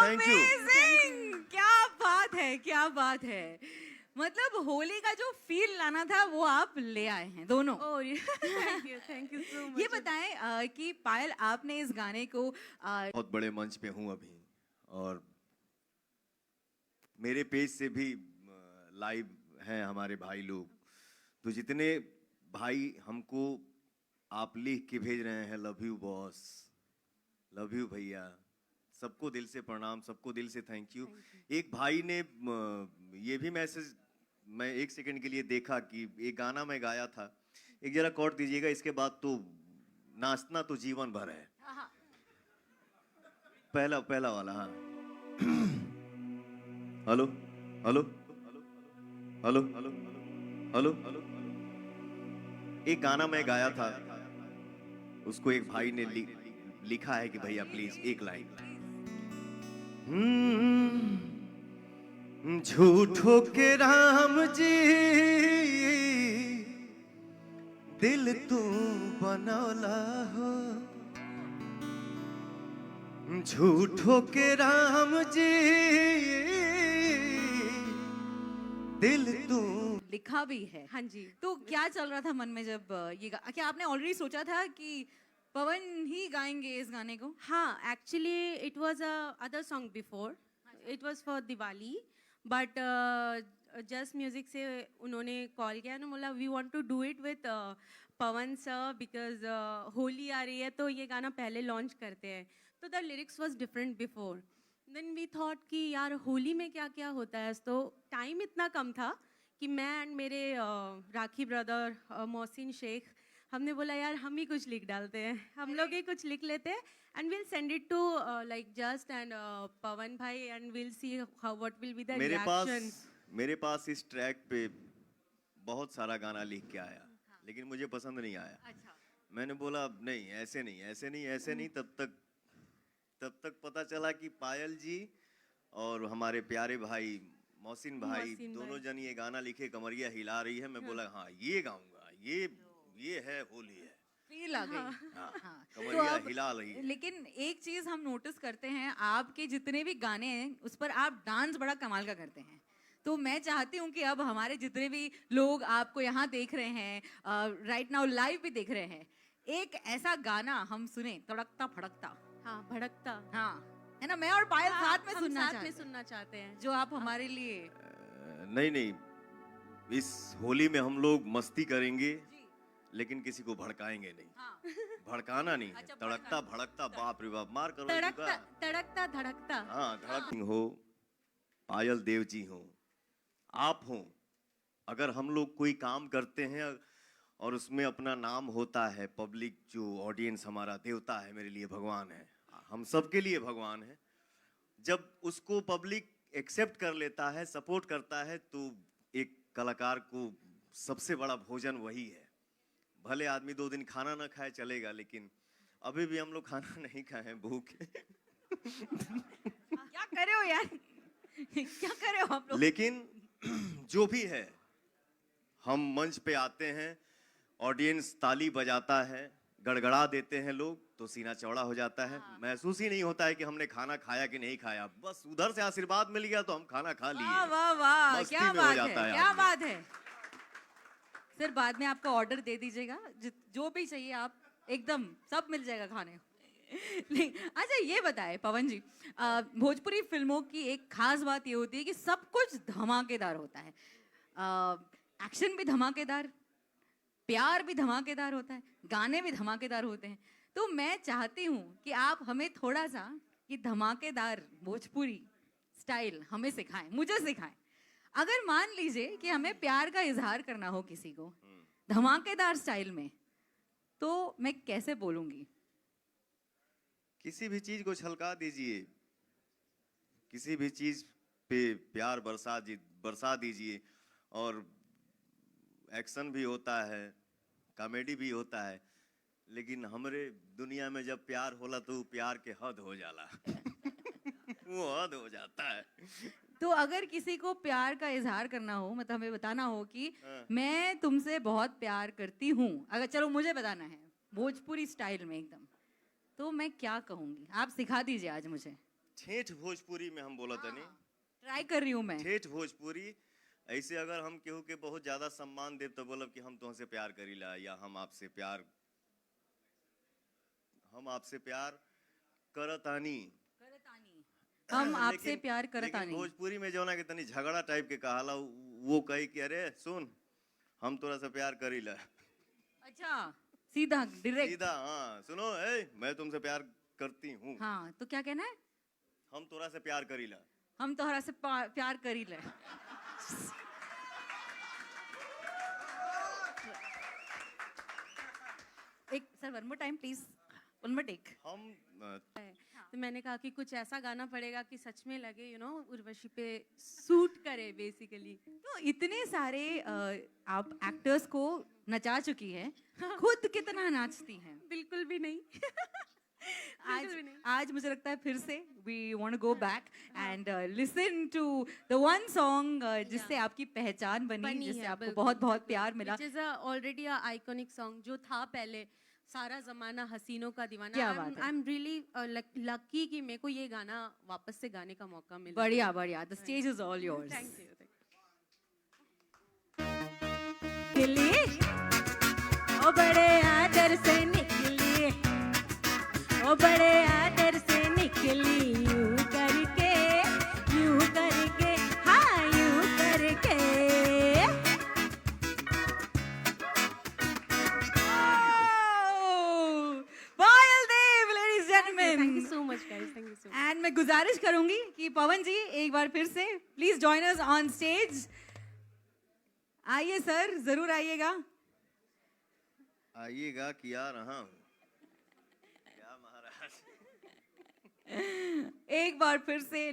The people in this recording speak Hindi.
Thank you. अमेजिंग, क्या बात है, क्या बात है। मतलब होली का जो फील लाना था वो आप ले आए हैं दोनों। Thank you so much. ये बताएं कि पायल आपने इस गाने को बहुत बड़े मंच पे हूँ अभी, और मेरे पेज से भी लाइव हैं हमारे भाई लोग। तो जितने भाई हमको आप लिख के भेज रहे हैं, love you boss, love you भैया, सबको दिल से प्रणाम, सबको दिल से थैंक यू। एक भाई ने ये भी मैसेज मैं एक सेकंड के लिए देखा कि एक गाना मैं गाया था, एक जरा कॉर्ड दीजिएगा, इसके बाद तो नाचना तो जीवन भर है। पहला पहला वाला, हाँ। Hello hello hello hello hello. एक गाना मैं गाया था, उसको एक भाई ने लिखा है कि भैया प्लीज एक लाइन। झूठो के राम जी दिल तू बनौला हो, झूठो के राम जी दिल तू। लिखा भी है। हाँ जी। तो क्या चल रहा था मन में जब क्या आपने ऑलरेडी सोचा था कि पवन ही गाएंगे इस गाने को? हाँ, actually it was a other song before, it was for Diwali, but just music से उन्होंने कॉल किया ना, बोला we want to do it with Pavan sir because Holi आ रही है तो ये गाना पहले लॉन्च करते हैं। तो the lyrics was different before, then we thought कि यार होली में क्या क्या होता है। तो टाइम इतना कम था कि मैं एंड मेरे राखी ब्रदर मोहसिन शेख, हमने बोला यार हम ही कुछ लिख डालते हैं, हम लोग ही कुछ लिख लेते हैं and will send it to like just and Pavan भाई and will see how what will be the reaction. मेरे पास इस ट्रैक पे बहुत सारा गाना लिख के आया, लेकिन मुझे पसंद नहीं आया। अच्छा। मैंने बोला नहीं ऐसे नहीं ऐसे नहीं ऐसे नहीं। तब तक पता चला कि पायल जी और हमारे प्यारे भाई मोहसिन भाई दोनों जन ये गाना लिखे, कमरिया हिला रही है। मैं बोला हाँ ये गाऊंगा, ये है होली है, फील आ गई। हाँ, हाँ। कमरिया अब हिला रही है। लेकिन एक चीज हम नोटिस करते हैं, आपके जितने भी गाने हैं उस पर आप डांस बड़ा कमाल का करते हैं। तो मैं चाहती हूँ कि अब हमारे जितने भी लोग आपको यहाँ देख रहे हैं, राइट नाउ लाइव भी देख रहे हैं, एक ऐसा गाना हम सुने, तड़कता फड़कता। हाँ, भड़कता। हाँ, है ना, मैं और पायल हाँ, साथ में हम सुनना साथ में चाहते सुनना चाहते हैं। हैं, जो आप हमारे लिए। नहीं नहीं, इस होली में हम लोग मस्ती करेंगे लेकिन किसी को भड़काएंगे नहीं। हाँ। भड़काना नहीं है। अच्छा, तड़कता भड़कता, बाप रे बाप, मार करो तड़कता तड़कता धड़कता। हाँ, धड़क हो, पायल देव जी हो, आप हो, अगर हम लोग कोई काम करते हैं और उसमें अपना नाम होता है, पब्लिक जो ऑडियंस हमारा देवता है, मेरे लिए भगवान है, हम सबके लिए भगवान है, जब उसको पब्लिक एक्सेप्ट कर लेता है, सपोर्ट करता है, तो एक कलाकार को सबसे बड़ा भोजन वही है। भले आदमी 2 दिन खाना ना खाए चलेगा, लेकिन अभी भी हम लोग खाना नहीं खाए हैं, भूखे। क्या करे हो यार? क्या करे हो आप लोग? लेकिन जो भी है, हम मंच पे आते हैं, ऑडियंस ताली बजाता है, गड़गड़ा देते हैं लोग, तो सीना चौड़ा हो जाता है। महसूस ही नहीं होता है कि हमने खाना खाया कि नहीं खाया, बस उधर से आशीर्वाद मिल गया तो हम खाना खा लिए। वाह वाह वाह, मस्ती क्या में हो बात जाता है, है क्या आदमी। बात है। सर बाद में आपका ऑर्डर दे दीजिएगा, जो भी चाहिए आप, एकदम सब मिल जाएगा खाने को। अच्छा ये बताएं पवन जी, भोजपुरी फिल्मों की एक खास बात ये होती है कि सब कुछ धमाकेदार होता है। एक्शन भी धमाकेदार, प्यार भी धमाकेदार होता है, गाने भी धमाकेदार होते हैं। तो मैं चाहती हूँ कि आप हमें थोड़ा सा ये धमाकेदार भोजपुरी स्टाइल हमें सिखाएं, मुझे सिखाएं। अगर मान लीजिए कि हमें प्यार का इजहार करना हो किसी को धमाकेदार स्टाइल में, तो मैं कैसे बोलूंगी? किसी भी चीज को छलका दीजिए, किसी भी चीज पे प्यार बरसा दीजिए, और एक्शन भी होता है, कॉमेडी भी होता है, लेकिन हमरे दुनिया में जब प्यार होला तो प्यार के हद हो जाला। वो हद हो जाता है। तो अगर किसी को प्यार का इजहार करना हो, मतलब हमें बताना हो कि मैं तुमसे बहुत प्यार करती हूँ, अगर चलो मुझे बताना है भोजपुरी स्टाइल में एकदम, तो मैं क्या कहूँगी? आप सिखा दीजिए आज मुझे। ठेठ भोजपुरी में हम बोला तनी, ट्राई कर रही हूँ मैं। ठेठ भोजपुरी। ऐसे अगर हम केहू के बहुत ज्यादा सम्मान देव तो बोलब कि हम तुमसे प्यार करीला, या हम आपसे प्यार करतानी। हम आपसे लेकिन- प्यार लेकिन करतानी। भोजपुरी में जो ना कि तनी झगड़ा टाइप के कहाला, वो कही कि अरे सुन, हम तोरा से प्यार करीला, अच्छा, सीधा डायरेक्ट। सीधा। हाँ सुनो, मैं तुमसे प्यार करती हूँ, हाँ, तो क्या कहना है? हम तोरा से प्यार करीला। हम तोहरा से प्यार करी ले। एक sir, one more time please, one more take. हम तो मैंने कहा कि कुछ ऐसा गाना पड़ेगा कि सच में लगे उर्वशी पे सूट करे बेसिकली। तो इतने सारे आप एक्टर्स को नचा चुकी हैं, खुद कितना नाचती हैं? बिल्कुल भी नहीं। आज मुझे लगता है फिर से we want go back and listen to the one song जिससे आपकी पहचान बनी, जिससे आपको बहुत बहुत प्यार मिला। Which is already a iconic song जो था पहले, सारा जमाना हसीनों का दीवाना। क्या बात है। आई एम रियली लकी कि मेरे को ये गाना वापस से गाने का मौका मिला। बढ़िया बढ़िया, the stage is all yours. Thank you. निकली, ओ बड़े आदर से निकली, ओ बड़े आदर से निकली, यूं करके, हाँ यूं करके। पायल देव, ladies and thank gentlemen। You so much guys, thank you so much. And मैं गुजारिश करूंगी कि पवन जी एक बार फिर से please join us on stage. आइए सर, जरूर आइएगा। आइएगा कि आ रहा हूँ, क्या महाराज। एक बार फिर से